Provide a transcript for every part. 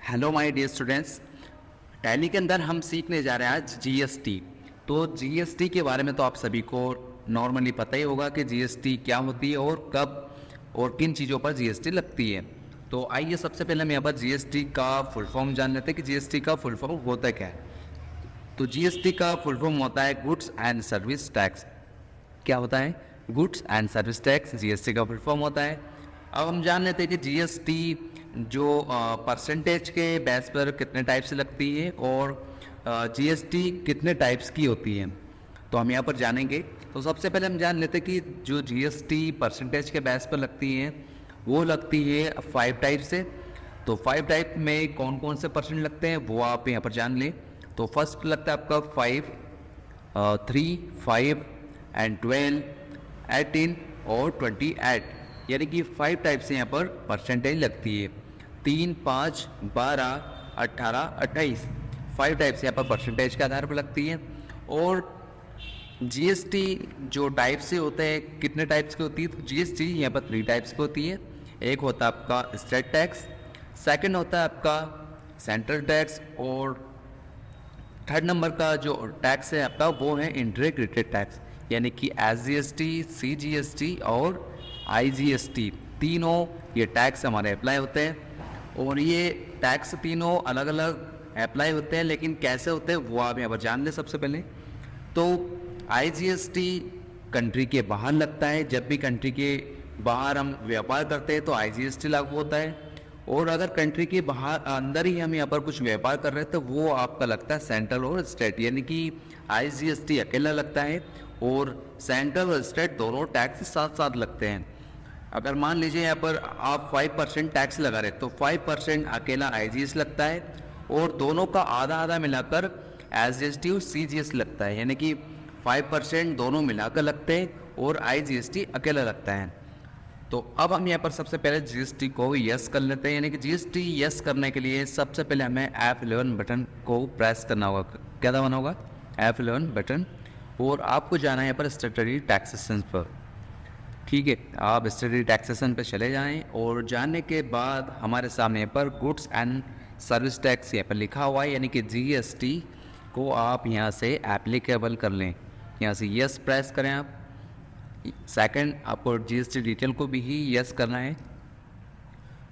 Hello my dear students. Tally के अंदर हम सीखने जा रहे हैं आज जीएसटी। तो जीएसटी के बारे में तो आप सभी को नॉर्मली पता ही होगा कि जीएसटी क्या होती है और कब और किन चीज़ों पर जीएसटी लगती है। तो आइए सबसे पहले हम यहाँ पर जीएसटी का फुल फॉर्म जान लेते हैं कि जीएसटी का फुल फॉर्म होता क्या है। तो जीएसटी का फुल फॉर्म होता है गुड्स एंड सर्विस टैक्स। क्या होता है? Goods and service tax GST का फुल फॉर्म होता है। अब हम जान लेते हैं कि जीएसटी जो परसेंटेज के बेस पर कितने टाइप से लगती है और जीएसटी कितने टाइप्स की होती है, तो हम यहाँ पर जानेंगे। तो सबसे पहले हम जान लेते हैं कि जो जीएसटी परसेंटेज के बेस पर लगती है वो लगती है 5 टाइप से। तो 5 टाइप में कौन कौन से परसेंट लगते हैं वो आप यहाँ पर जान लें। तो फर्स्ट लगता है आपका 5, 3, 5 एंड 12, 18 और 28, यानी कि 5 टाइप से यहाँ पर परसेंटेज लगती है। 3, 5, 12, 18, 28 5 टाइप से यहाँ पर परसेंटेज के आधार पर लगती है। और जीएसटी जो टाइप से होते हैं, कितने टाइप्स की होती है? तो जीएसटी यहाँ पर 3 टाइप्स की होती है। एक होता है आपका स्टेट टैक्स, सेकंड होता है आपका सेंट्रल टैक्स, और थर्ड नंबर का जो टैक्स है आपका वो है इंटीग्रेटेड टैक्स, यानी कि एसजीएसटी, सीजीएसटी और आईजीएसटी, तीनों ये टैक्स हमारे अप्लाई होते हैं। और ये टैक्स तीनों अलग अलग अप्लाई होते हैं, लेकिन कैसे होते हैं वो आप यहाँ पर जान लें। सबसे पहले तो आईजीएसटी कंट्री के बाहर लगता है। जब भी कंट्री के बाहर हम व्यापार करते हैं तो आईजीएसटी लागू होता है। और अगर कंट्री के बाहर अंदर ही हम यहाँ पर कुछ व्यापार कर रहे हैं तो वो आपका लगता है सेंट्रल और स्टेट, यानी कि आईजीएसटी अकेला लगता है और सेंट्रल और स्टेट दोनों टैक्स साथ साथ लगते हैं। अगर मान लीजिए यहाँ पर आप 5% टैक्स लगा रहे तो 5% अकेला आईजीएस लगता है और दोनों का आधा आधा मिलाकर एसजीएसटी और सीजीएस लगता है, यानी कि 5% दोनों मिलाकर लगते हैं और आईजीएसटी अकेला लगता है। तो अब हम यहाँ पर सबसे पहले जीएसटी को यस कर लेते हैं, यानी कि जीएसटी यस करने के लिए सबसे पहले हमें F11 बटन को प्रेस करना होगा। क्या दबाना होगा? F11 button. और आपको जाना है यहाँ पर स्टैट्यूटरी टैक्सेशन पर। ठीक है, आप स्टैट्यूटरी टैक्सेशन पर चले जाएं और जाने के बाद हमारे सामने यहाँ पर गुड्स एंड सर्विस टैक्स यहाँ पर लिखा हुआ है, यानी कि जीएसटी को आप यहाँ से एप्लीकेबल कर लें। यहाँ से यस प्रेस करें आप। सेकंड, आपको जीएसटी डिटेल को भी ही यस करना है।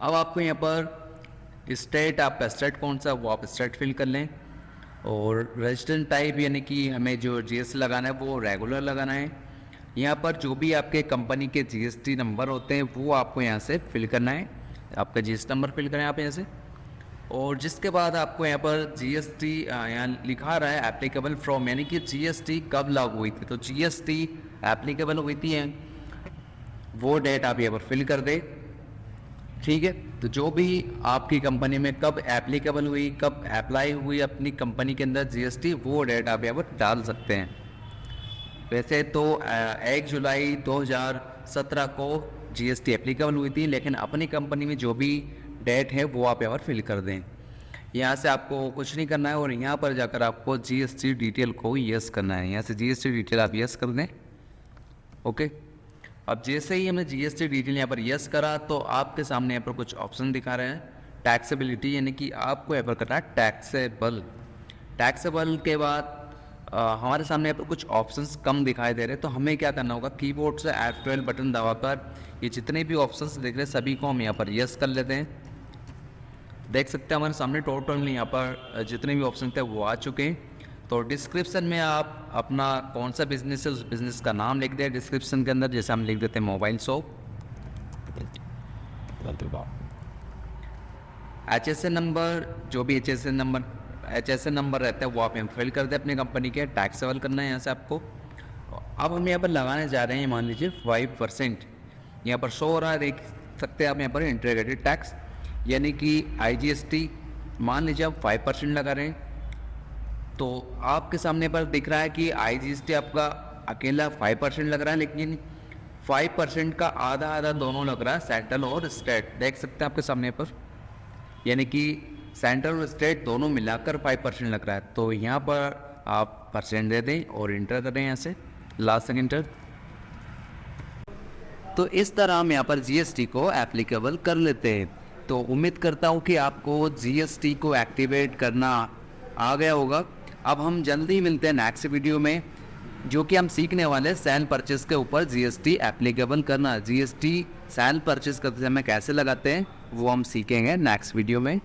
अब आपको यहाँ पर स्टेट, आपका स्टेट कौन सा वो आप स्टेट फिल कर लें। और रेजिडेंट टाइप, यानी कि हमें जो जीएसटी लगाना है वो रेगुलर लगाना है। यहाँ पर जो भी आपके कंपनी के जीएसटी नंबर होते हैं वो आपको यहाँ से फिल करना है। आपका जीएसटी नंबर फिल करें आप यहाँ से। और जिसके बाद आपको यहाँ पर जीएसटी यहाँ लिखा रहा है एप्लीकेबल फ्रॉम, यानी कि जीएसटी कब लागू हुई थी। तो जीएसटी एप्लीकेबल हुई थी वो डेट आप यहाँ पर फिल कर दे। ठीक है, तो जो भी आपकी कंपनी में कब एप्लीकेबल हुई, कब अप्लाई हुई अपनी कंपनी के अंदर जीएसटी, वो डेट आप यहाँ पर डाल सकते हैं। वैसे तो 1 जुलाई 2017 को जीएसटी एप्लीकेबल हुई थी, लेकिन अपनी कंपनी में जो भी डेट है वो आप यहाँ पर फिल कर दें। यहाँ से आपको कुछ नहीं करना है और यहाँ पर जाकर आपको जीएसटी डिटेल को यस करना है। यहाँ से जीएसटी डिटेल आप यस कर दें। ओके, अब जैसे ही हमने जीएसटी डिटेल यहाँ पर यस करा तो आपके सामने यहाँ पर कुछ ऑप्शन दिखा रहे हैं। टैक्सेबिलिटी, यानी कि आपको यहाँ पर करना है टैक्सेबल। टैक्सेबल के बाद हमारे सामने यहाँ पर कुछ ऑप्शंस कम दिखाई दे रहे हैं, तो हमें क्या करना होगा? कीबोर्ड से F12 बटन दबाकर ये जितने भी ऑप्शंस दिख रहे हैं सभी को हम यहाँ पर यस कर लेते हैं। देख सकते हैं हमारे सामने टोटल यहाँ पर जितने भी ऑप्शन थे वो आ चुके हैं। तो डिस्क्रिप्शन में आप अपना कौन सा बिजनेस है उस बिज़नेस का नाम लिख दें डिस्क्रिप्शन के अंदर। जैसे हम लिख देते हैं मोबाइल शॉप। HSN नंबर, जो भी HSN नंबर रहता है वो आप यहाँ फिल कर दें अपनी कंपनी के। टैक्सेबल करना है यहाँ से आपको। अब हम यहाँ पर लगाने जा रहे हैं, मान लीजिए 5%। यहाँ पर शो हो रहा है, देख सकते हैं आप यहाँ पर इंटीग्रेटेड टैक्स, यानी कि आईजीएसटी। मान लीजिए आप 5% लगा रहे हैं तो आपके सामने पर दिख रहा है कि आईजीएसटी आपका अकेला 5% लग रहा है, लेकिन 5% का आधा आधा दोनों लग रहा है, सेंट्रल और स्टेट। देख सकते हैं आपके सामने पर, यानी कि सेंट्रल और स्टेट दोनों मिलाकर 5% लग रहा है। तो यहाँ पर आप परसेंट दे दें और इंटर करें यहाँ से, लास्ट तक इंटर। तो इस तरह हम यहाँ पर जीएसटी को एप्लीकेबल कर लेते हैं। तो उम्मीद करता हूँ कि आपको जीएसटी को एक्टिवेट करना आ गया होगा। अब हम जल्दी ही मिलते हैं नेक्स्ट वीडियो में, जो कि हम सीखने वाले सेल परचेस के ऊपर जीएसटी एप्लीकेबल करना। जीएसटी सेल परचेस करते समय कैसे लगाते हैं वो हम सीखेंगे नेक्स्ट वीडियो में।